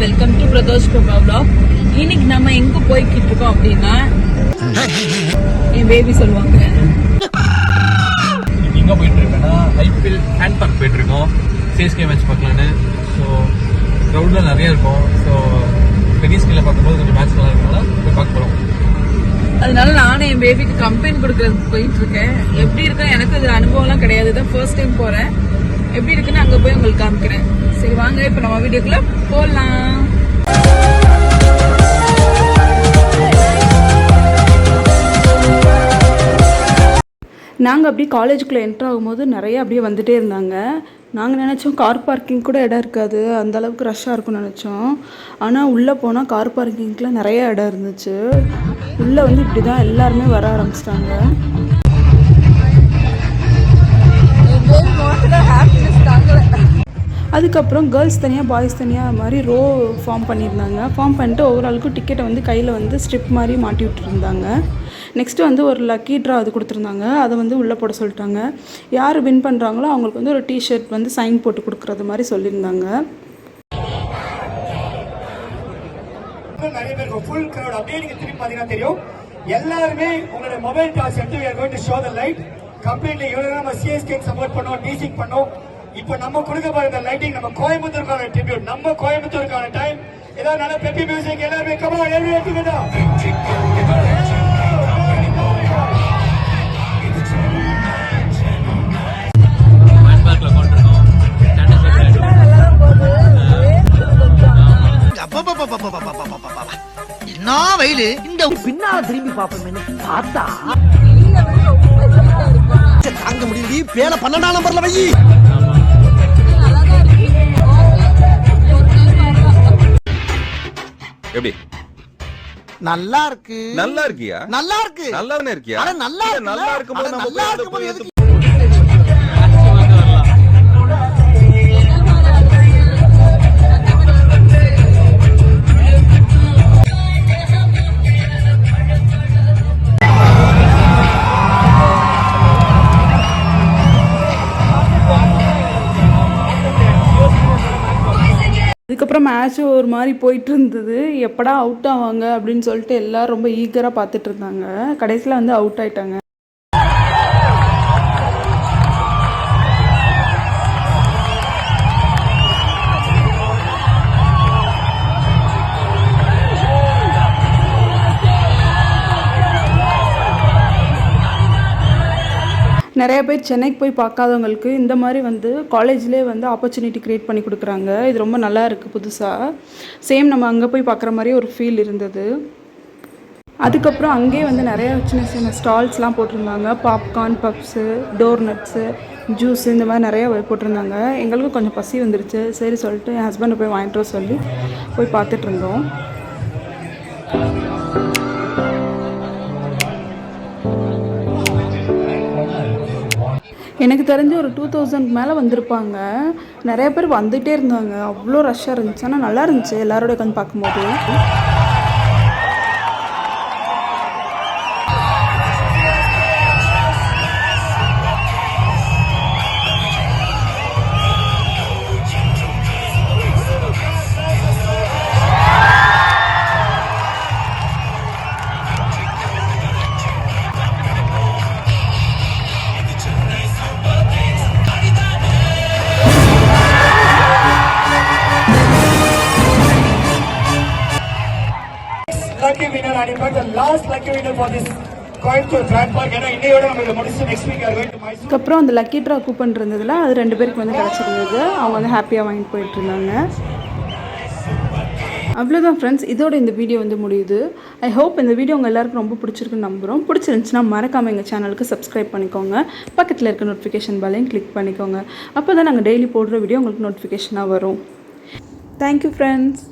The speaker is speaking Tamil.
Welcome to Pradosh Prabha vlog. இன்னைக்கு நம்ம எங்க போய்கிட்டு இருக்கோம் அப்படின்னா என் பேபி சொல்லுவாங்க எங்க போயிட்டு இருக்கேன்னா ஐபிஎல் ஹேண்ட் பார்க் போயிட்டு இருக்கோம். சிஎஸ்கே மேட்ச் பார்க்கலான்னு. ஸோ க்ரௌட்ல நிறைய இருக்கும். ஸோ பெரிய ஸ்கிரீன்ல பார்க்கும்போது கொஞ்சம் மேட்ச் நல்லா இருக்கனால போய் பார்க்க போறோம். அதனால நானும் என் பேபிக்கு கம்பெனி கொடுக்கறதுக்கு போயிட்டு இருக்கேன். எப்படி இருக்கேன் எனக்கு அது அனுபவம்லாம் கிடையாது. தான் ஃபர்ஸ்ட் டைம் போறேன். எப்படி இருக்குன்னு அங்க போய் உங்களுக்கு காமிக்கிறேன். சரி வாங்க இப்ப நம்ம வீடியோக்குள்ள போலாம். நாங்கள் அப்படியே காலேஜுக்குள்ளே என்ட்ரு ஆகும்போது நிறைய அப்படியே வந்துகிட்டே இருந்தாங்க. நாங்கள் நினச்சோம் கார் பார்க்கிங் கூட இடம் இருக்காது, அந்தளவுக்கு ரஷ்ஷாக இருக்கும்னு நினச்சோம். ஆனால் உள்ளே போனால் கார் பார்க்கிங்க்குலாம் நிறைய இடம் இருந்துச்சு. உள்ளே வந்து இப்படி தான் எல்லாருமே வர ஆரம்பிச்சிட்டாங்க. அதுக்கப்புறம் கேர்ள்ஸ் தனியாக பாய்ஸ் தனியாக மாதிரி ரோ ஃபார்ம் பண்ணியிருந்தாங்க. ஃபார்ம் பண்ணிட்டு ஒவ்வொரு ஆளுக்கும் டிக்கெட்டை வந்து கையில் வந்து ஸ்ட்ரிப் மாதிரி மாட்டி விட்டுருந்தாங்க. நெக்ஸ்ட்டு வந்து ஒரு லக்கி ட்ரா அது கொடுத்துருந்தாங்க. அதை வந்து உள்ளே போட சொல்லிட்டாங்க. யார் வின் பண்ணுறாங்களோ அவங்களுக்கு வந்து ஒரு டிஷர்ட் வந்து சைன் போட்டு கொடுக்குறது மாதிரி சொல்லியிருந்தாங்க. நிறைய பேருக்கு ஃபுல் கிரவுட் அப்படியே நீங்க திரும்பி பாத்தீங்கன்னா தெரியும். எல்லாருமே உங்களோட மொபைல் டாஸ் எடுத்து we are going to show the light. Completely இவ்வளவு நம்ம சிஎஸ்கே சப்போர்ட் பண்ணோம், டிசிக் பண்ணோம். இப்போ நம்ம கொடுக்க போற லைட்டிங் நம்ம கோயம்புத்தூருக்கான ட்ரிபியூட், நம்ம கோயம்புத்தூருக்கான டைம். ஏதாவது நல்ல பெப்பி மியூசிக் எல்லாருமே come on everyone together. என்ன வயலு இந்த பின்னால திரும்பி பாப்போம் பார்த்தா தாங்க முடியல. பேல 12ஆம் நம்பர்ல வை. எப்படி நல்லா இருக்கு? நல்லா இருக்கியா? நல்லா இருக்கு. நல்லாவே இருக்கியா? அட நல்லா இருக்கு. நல்லா இருக்கும்போது நம்ம நல்லா இருக்கும்போது அதுக்கப்புறம் மேட்ச் ஒரு மாதிரி போயிட்டு இருந்தது. எப்படா அவுட் ஆவாங்க அப்படின்னு சொல்லிட்டு எல்லோரும் ரொம்ப ஈகராக பார்த்துட்டு இருந்தாங்க. கடைசியில் வந்து அவுட் ஆயிட்டாங்க. நிறைய பேர் சென்னைக்கு போய் பார்க்காதவங்களுக்கு இந்த மாதிரி வந்து காலேஜ்லேயே வந்து ஆப்பர்ச்சுனிட்டி க்ரியேட் பண்ணி கொடுக்குறாங்க. இது ரொம்ப நல்லா இருக்குது புதுசாக. சேம் நம்ம அங்கே போய் பார்க்குற மாதிரி ஒரு ஃபீல் இருந்தது. அதுக்கப்புறம் அங்கேயே வந்து நிறைய சின்ன சின்ன ஸ்டால்ஸ்லாம் போட்டிருந்தாங்க. பாப்கார்ன், பப்ஸு, டோர்னட்ஸு, ஜூஸு இந்த மாதிரி நிறைய போட்டிருந்தாங்க. எங்களுக்கும் கொஞ்சம் பசி வந்துருச்சு. சரி சொல்லிட்டு என் ஹஸ்பண்டை போய் வாங்கிட்டு வர சொல்லி போய் பார்த்துட்டு இருந்தோம். எனக்கு தெரிஞ்சு ஒரு 2000 மேலே வந்திருப்பாங்க. நிறைய பேர் வந்துகிட்டே இருந்தாங்க. அவ்வளோ ரஷ்ஷாக இருந்துச்சு. ஆனால் நல்லா இருந்துச்சு எல்லாரோட உட்காந்து பார்க்கும்போது. Lucky winner and in fact the last lucky winner for this Coimbatore Grand Park. ஏன்னா இன்னையோட நம்ம இதை முடிச்சு next week are going to Mysore. அதுக்கப்புறம் அந்த லக்கி ட்ரா கூப்பன் இருந்ததில் அது 2 பேருக்கு வந்து கிடச்சிருந்தது. அவங்க வந்து ஹாப்பியாக வாங்கிட்டு போயிட்டு இருந்தாங்க. அவ்வளோதான் ஃப்ரெண்ட்ஸ், இதோட இந்த வீடியோ வந்து முடியுது. ஐ ஹோப் இந்த வீடியோ உங்கள் எல்லாருக்கும் ரொம்ப பிடிச்சிருக்குன்னு நம்புகிறோம். பிடிச்சிருந்துச்சுன்னா மறக்காமல் எங்கள் சேனலுக்கு சப்ஸ்கிரைப் பண்ணிக்கோங்க. பக்கத்தில் இருக்க நோட்டிஃபிகேஷன் பெல்லையும் கிளிக் பண்ணிக்கோங்க. அப்போ தான் நாங்கள் டெய்லி போடுற வீடியோ உங்களுக்கு நோட்டிஃபிகேஷனாக வரும். Thank you friends.